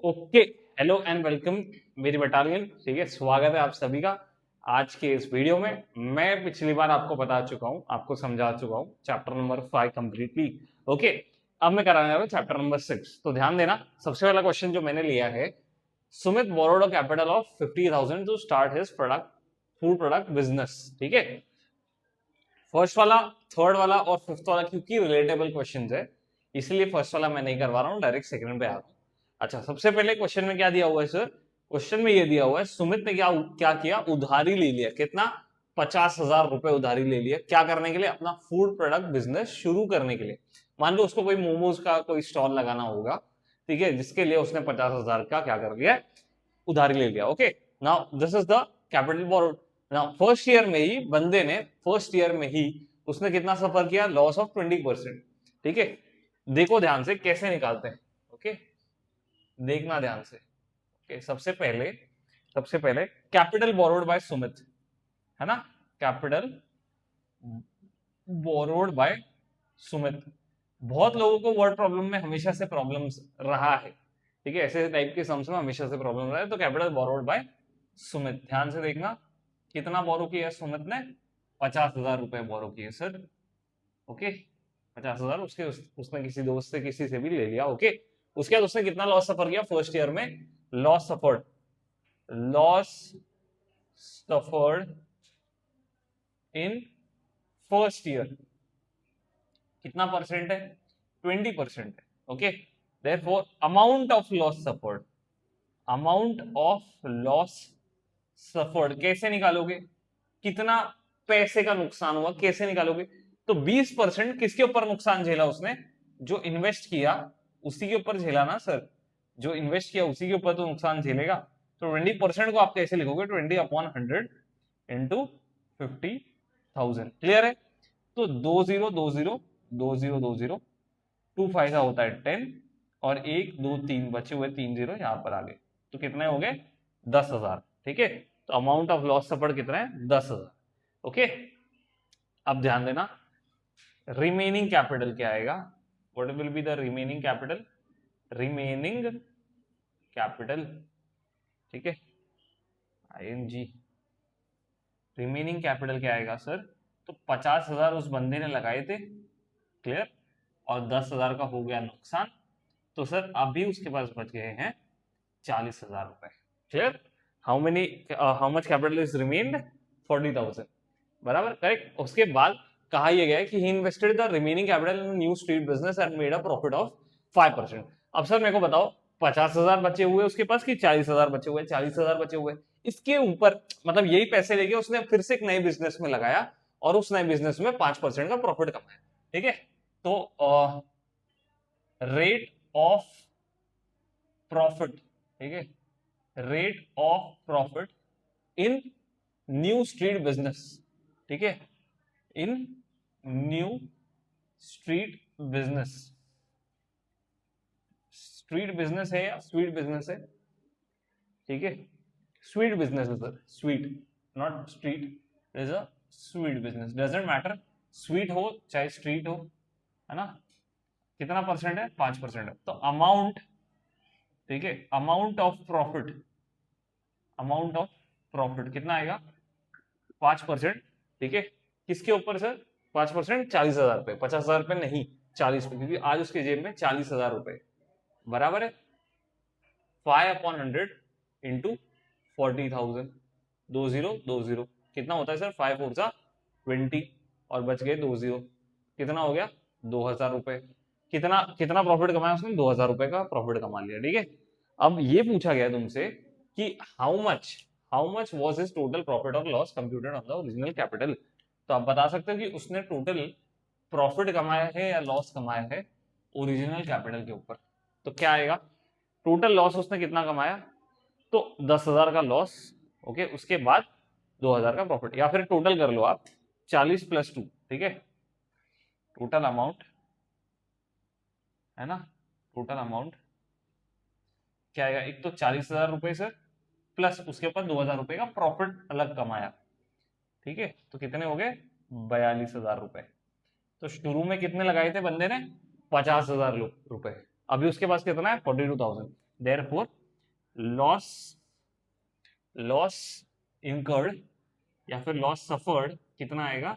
Okay. Hello and welcome मेरी battalion. ठीक है, स्वागत है आप सभी का आज के इस वीडियो में। मैं पिछली बार आपको बता चुका हूं, आपको समझा चुका हूं चैप्टर नंबर 5 कंप्लीटली। ओके, अब मैं कराने वाला हूं चैप्टर नंबर 6। तो ध्यान देना, सबसे पहला क्वेश्चन जो मैंने लिया है, Sumit borrowed a capital of 50,000 to start his product food product business. ठीक है, फर्स्ट वाला, थर्ड वाला और फिफ्थ वाला क्योंकि रिलेटेबल क्वेश्चन है इसलिए फर्स्ट वाला मैं नहीं करवा रहा हूँ, डायरेक्ट सेकंड पे आ रहा हूँ। अच्छा, सबसे पहले क्वेश्चन में क्या दिया हुआ है सर? क्वेश्चन में ये दिया हुआ है सुमित ने क्या क्या किया, उधारी ले लिया। कितना? 50,000 रुपए उधारी ले लिया। क्या करने के लिए? अपना फूड प्रोडक्ट बिजनेस शुरू करने के लिए। मान लो उसको कोई मोमोज का कोई स्टॉल लगाना होगा, ठीक है, जिसके लिए उसने 50,000 का क्या कर लिया, उधारी ले लिया। Okay, now this is the capital borrowed. Now first year में ही बंदे ने, फर्स्ट ईयर में ही उसने कितना सफर किया? Loss of 20%। ठीक है, देखो ध्यान से कैसे निकालते हैं। ओके, देखना ध्यान से। ओके, सबसे पहले कैपिटल बोरोड बाय सुमित, है ना? Capital borrowed by Sumit. बहुत लोगों को वर्ड प्रॉब्लम में हमेशा से प्रॉब्लम रहा है, ठीक है, ऐसे टाइप के सम्स में हमेशा से प्रॉब्लम रहा है। तो कैपिटल बोरोड बाय सुमित, ध्यान से देखना कितना बोरो किया है सुमित ने? 50,000 रुपए बोरो किए सर। ओके, 50,000 उसने किसी दोस्त से किसी से भी ले लिया। ओके, उसके बाद उसने कितना लॉस सफर किया फर्स्ट ईयर में? Loss suffered in first year कितना परसेंट है? 20% है। Okay, therefore amount of loss suffered, amount of loss suffered कैसे निकालोगे? कितना पैसे का नुकसान हुआ कैसे निकालोगे? तो 20% किसके ऊपर नुकसान झेला उसने? जो इन्वेस्ट किया उसी के ऊपर झेला ना सर। जो इन्वेस्ट किया उसी के ऊपर तो नुकसान झेलेगा। तो 20% को आप कैसे लिखोगे? 20/100 इंटू 50,000। क्लियर है? तो 20 20 20 20 टू फाइव होता है 10 और 1 2 3 बचे हुए 3 जीरो यहां पर आ गए। तो कितने हो गए? 10,000। ठीक है, तो अमाउंट ऑफ लॉस सफर्ड कितना है? 10,000। ओके, अब ध्यान देना, रिमेनिंग कैपिटल क्या आएगा? What will be the remaining capital? Remaining capital, ठीक है, आईएनजी। रिमेनिंग कैपिटल क्या आएगा सर? तो 50,000 उस बंदे ने लगाए थे, क्लियर, और 10,000 का हो गया नुकसान। तो सर अभी उसके पास बच गए हैं 40,000 रुपए। Clear? How much capital is remained? 40,000। बराबर, करेक्ट। उसके बाद कहा यह गया कि he invested the remaining capital in new street business and made a profit of 5%। अब सर मेरे को बताओ, 50,000 बचे हुए उसके पास कि 40,000 बचे हुए? 40,000 बचे हुए। इसके ऊपर मतलब यही पैसे लेके उसने फिर से एक नए बिजनेस में लगाया और उस नए बिजनेस में 5% का प्रॉफिट कमाया। ठीक है, तो रेट ऑफ प्रॉफिट, ठीक है, rate of profit in new street business, ठीक है, in new street business. Street business है या स्वीट बिजनेस है? ठीक है, स्वीट बिजनेस है sir, sweet, not street. Is a sweet business, doesn't matter, sweet हो चाहे स्ट्रीट हो, है ना? कितना परसेंट है? 5% है। तो अमाउंट, ठीक है, amount of profit, amount of profit कितना आएगा? 5%। ठीक है, किसके ऊपर सर? 5%, 40,000 रुपए, 50,000 रुपए नहीं, 40 रुपए, क्योंकि आज उसके जेब में 40,000 रुपए। बराबर है 5/100 इंटू 40,000। 20 20 कितना होता है सर? 5 4 20 और बच गए 2 जीरो। कितना हो गया? 2,000 रुपए। कितना कितना प्रॉफिट कमाया उसने? 2,000 रुपए का प्रॉफिट कमा लिया। ठीक है, अब ये पूछा गया तुमसे कि how much was his total profit और loss computed on the original capital. तो आप बता सकते हो कि उसने टोटल प्रॉफिट कमाया है या लॉस कमाया है ओरिजिनल कैपिटल के ऊपर। तो क्या आएगा? टोटल लॉस उसने कितना कमाया? तो 10,000 का लॉस। ओके, उसके बाद 2,000 का प्रॉफिट, या फिर टोटल कर लो आप, 40 + 2। ठीक है, टोटल अमाउंट, है ना, टोटल अमाउंट क्या आएगा? एक तो 40,000 रुपए सर, प्लस उसके ऊपर 2,000 रुपए का प्रॉफिट अलग कमाया। ठीक है, तो कितने हो गए? 42,000 रुपए। तो शुरू में कितने लगाए थे बंदे ने? 50,000 रुपए। अभी उसके पास कितना है? 42,000। देयरफॉर लॉस लॉस इनकर्ड या फिर लॉस सफर्ड कितना आएगा,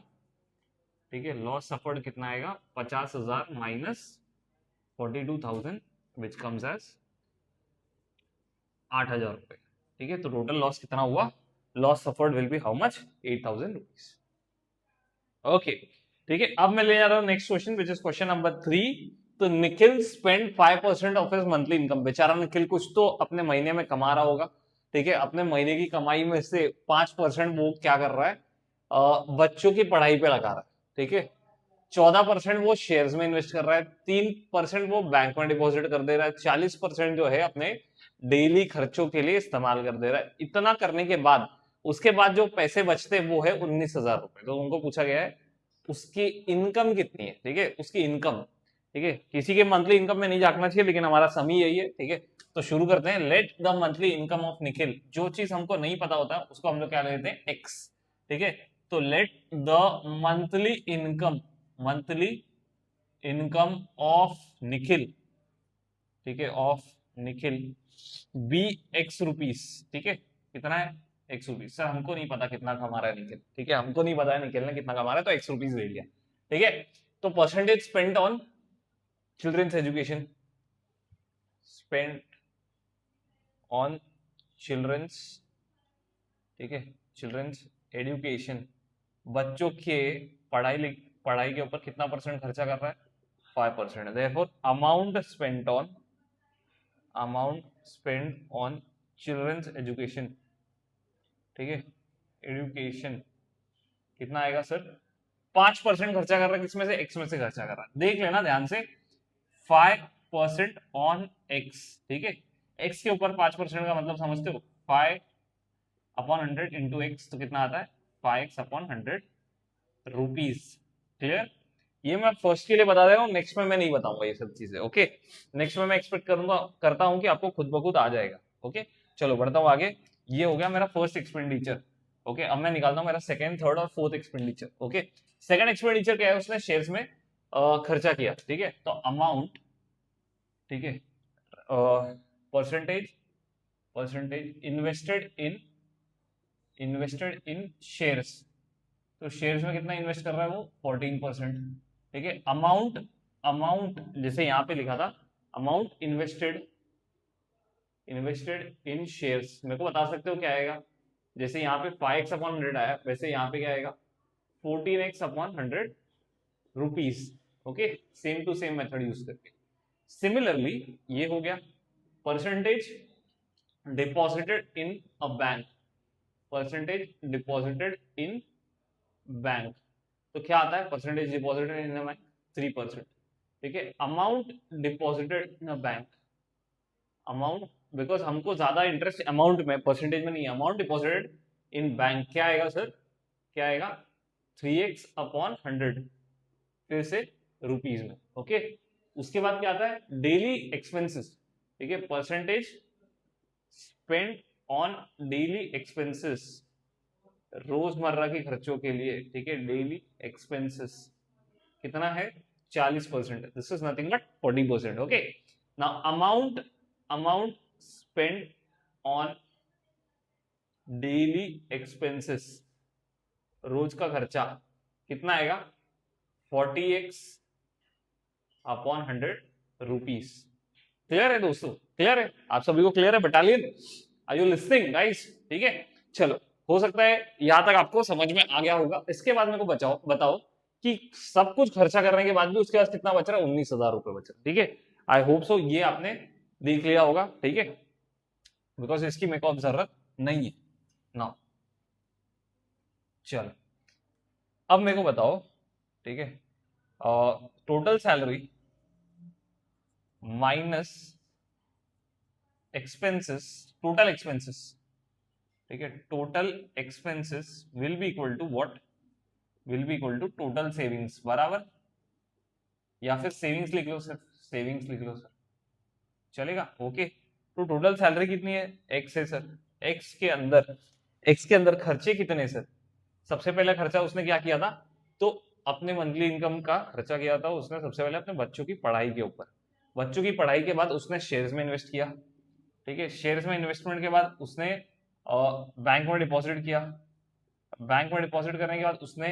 ठीक है, लॉस सफर्ड कितना आएगा 50,000 माइनस 42,000 विच कम्स एज 8,000 रुपए, ठीक है। तो टोटल लॉस कितना हुआ, loss suffered will be how much 8,000 rupees. Okay, ठीक है। अब मैं ले जा रहा हूं next question which is question number 3। तो Nikhil spend 5% of his monthly income, बेचारा निखिल कुछ तो अपने महीने में कमा रहा होगा, ठीक है। अपने महीने की कमाई में से 5% वो क्या कर रहा है, बच्चों की पढ़ाई पे लगा रहा है, ठीक है। 14% वो शेयर्स में इन्वेस्ट कर रहा है, 3% वो बैंक में डिपॉजिट कर दे रहा है, 40% जो है अपने डेली खर्चों के लिए इस्तेमाल कर दे रहा है। इतना करने के बाद उसके बाद जो पैसे बचते हैं वो है 19,000 रुपए। तो उनको पूछा गया है उसकी इनकम कितनी है, ठीक है, उसकी इनकम, ठीक है। किसी के मंथली इनकम में नहीं झांकना चाहिए, लेकिन हमारा समी यही है, ठीक है। तो शुरू करते हैं। Late the monthly income of Nikhil, जो चीज हमको नहीं पता होता उसको हम लोग क्या लेते हैं, एक्स, ठीक है। तो let the monthly income of Nikhil, ठीक है, of Nikhil be x rupees, ठीक है। कितना है, एक्स रुपीज। सर हमको नहीं पता कितना कमा रहा है निखिल, ठीक है, हमको नहीं पता है निखिल ने कितना कमा रहा है, तो एक्स रुपीज ले लिया, ठीक है। तो percentage spend on children's education, spend on children's, ठीक है, चिल्ड्रंस एजुकेशन, बच्चों के पढ़ाई के ऊपर कितना परसेंट खर्चा कर रहा है, 5%। Therefore amount spend on children's education, ठीक है, एजुकेशन कितना आएगा सर, 5% खर्चा कर रहा है, किसमें से, एक्स में से खर्चा कर रहा है। देख लेना ध्यान से, 5% ऑन एक्स, ठीक है। एक्स के ऊपर 5% का मतलब समझते हो, 5/100 इंटू एक्स, तो कितना आता है 5x/100 रुपीज। क्लियर, ये मैं फर्स्ट के लिए बता दे रहा हूँ, नेक्स्ट में मैं नहीं बताऊंगा ये सब चीजें, ओके। नेक्स्ट में मैं एक्सपेक्ट करता हूँ कि आपको खुद ब खुद आ जाएगा, ओके। चलो बढ़ता हूँ आगे। ये हो गया मेरा फर्स्ट एक्सपेंडिचर, ओके। अब मैं निकालता हूँ मेरा सेकंड, थर्ड और fourth expenditure, okay. Second expenditure क्या है, उसने शेयर्स में खर्चा किया, ठीक है। तो अमाउंट, ठीक है, परसेंटेज इन्वेस्टेड इन शेयर्स, तो शेयर्स में कितना इन्वेस्ट कर रहा है वो 14%, ठीक है। अमाउंट जैसे यहाँ पे लिखा था, अमाउंट इन्वेस्टेड इन शेयर्स, मेरे को बता सकते हो क्या आएगा, जैसे यहाँ पे 5x/100 आया, वैसे यहाँ पे क्या आएगा 14x/100 rupees, okay. Same to same method use करके। सिमिलरली ये हो गया percentage deposited in a bank, percentage deposited in bank, तो क्या आता है percentage deposited in a bank 3%, ठीक है। Amount deposited in a bank, amount, because हमको ज्यादा इंटरेस्ट अमाउंट में, परसेंटेज में नहीं है। अमाउंट डिपॉजिटेड इन बैंक क्या आएगा सर, क्या आएगा 3x/100, फिर से रुपीज में, ओके। उसके बाद क्या आता है डेली एक्सपेंसेस, ठीक है, percentage spend on daily expenses, रोजमर्रा के खर्चों के लिए, ठीक है, डेली एक्सपेंसेस कितना है 40%, this is nothing but 40%, okay. Now amount spend on daily expenses, रोज का खर्चा कितना आएगा 40x/100 रुपीज। क्लियर है दोस्तों, क्लियर है, आप सभी को क्लियर है battalion, are you listening guys, ठीक है। चलो, हो सकता है यहां तक आपको समझ में आ गया होगा। इसके बाद मेरे को बताओ कि सब कुछ खर्चा करने के बाद भी उसके पास कितना बच रहा है, 19,000 रुपए बच रहा है, ठीक है। आई होप सो ये आपने देख लिया होगा, ठीक है, बिकॉज इसकी मेरे को अब जरूरत नहीं है ना। चलो अब मेरे को बताओ, ठीक है, total salary minus expenses, total expenses, ठीक है, total expenses will be equal to what, will be equal to total savings, बराबर, या फिर सेविंग्स लिख लो सर, सेविंग्स लिख लो सर, चलेगा, ओके। तो टोटल सैलरी कितनी है, एक्स है सर, एक्स के अंदर खर्चे कितने सर, सबसे पहले खर्चा उसने क्या किया था, तो अपने मंथली इनकम का खर्चा किया था उसने सबसे पहले अपने बच्चों की पढ़ाई के ऊपर, बच्चों की पढ़ाई के बाद उसने शेयर्स में इन्वेस्ट किया, ठीक है, शेयर्स में इन्वेस्टमेंट के बाद उसने बैंक में डिपॉजिट किया, बैंक में डिपॉजिट करने के बाद उसने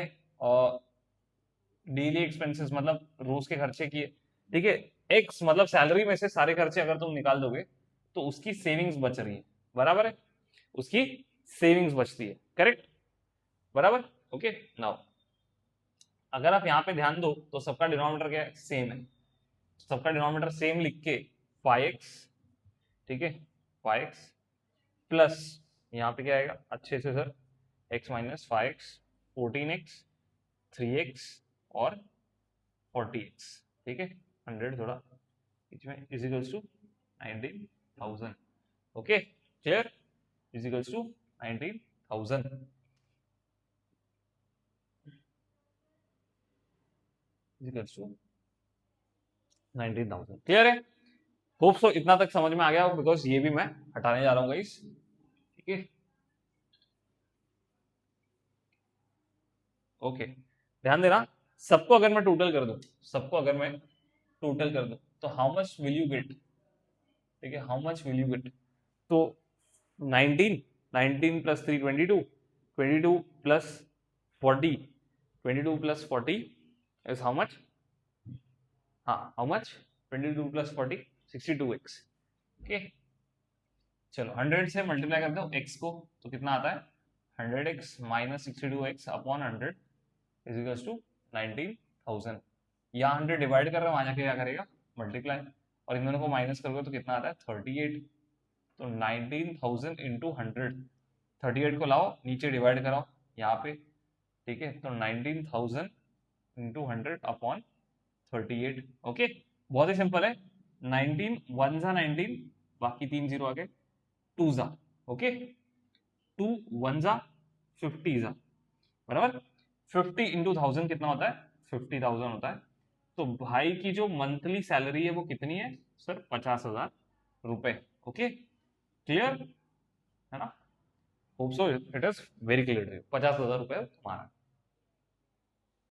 डेली एक्सपेंसेस मतलब रोज के खर्चे किए, ठीक है, एक्स मतलब सैलरी में से सारे खर्चे अगर तुम निकाल दोगे तो उसकी सेविंग्स बच रही है, बराबर है, उसकी सेविंग्स बचती है, करेक्ट, बराबर, ओके। नाउ अगर आप यहाँ पे ध्यान दो तो सबका डिनोमिनेटर क्या है, सेम है, सबका डिनोमिनेटर सेम लिख के 5x, ठीक है, 5x प्लस यहाँ पे क्या आएगा अच्छे से sir, x minus 5x, 14x, 3x और 40x, ठीक है, 100 थोड़ा बीच में, is equals to 19,000, okay, clear, is equals to 19,000, is equals to 19,000, clear है, होप सो इतना तक समझ में आ गया, बिकॉज ये भी मैं हटाने जा रहा हूँ गाइस, ठीक है, ओके, ध्यान देना, सबको अगर मैं टोटल कर दूं, सबको अगर मैं टोटल कर दूं तो how much will you get, ठीक है, how much will you get, तो 19, 19 plus 3 22, 22 plus 40, 22 plus 40 is how much, हाँ how much, 22 plus 40 62x, okay, चलो 100 से मल्टीप्लाई कर दो x को तो कितना आता है 100x minus 62x upon 100 is equals to 19,000, यहाँ 100 डिवाइड कर रहा हूँ, वहां जाके क्या करेगा मल्टीप्लाई, और इन दोनों को माइनस करोगे तो कितना आता है 38, तो 19,000 इंटू 100, 38 को लाओ नीचे डिवाइड कराओ यहाँ पे, ठीक है, तो 19,000 इंटू 100 अपॉन 38, ओके, बहुत ही सिंपल है, 19 1 जा 19, बाकी 3 जीरो आगे 2 जा, ओके, 2 1 जा 50 जा, बराबर, 50 इंटू 1000 कितना होता है 50,000 होता है, तो भाई की जो मंथली सैलरी है वो कितनी है सर 50,000 रुपए, ओके, क्लियर है ना, hope so it is very clear, 50,000 रुपए तुम्हारा,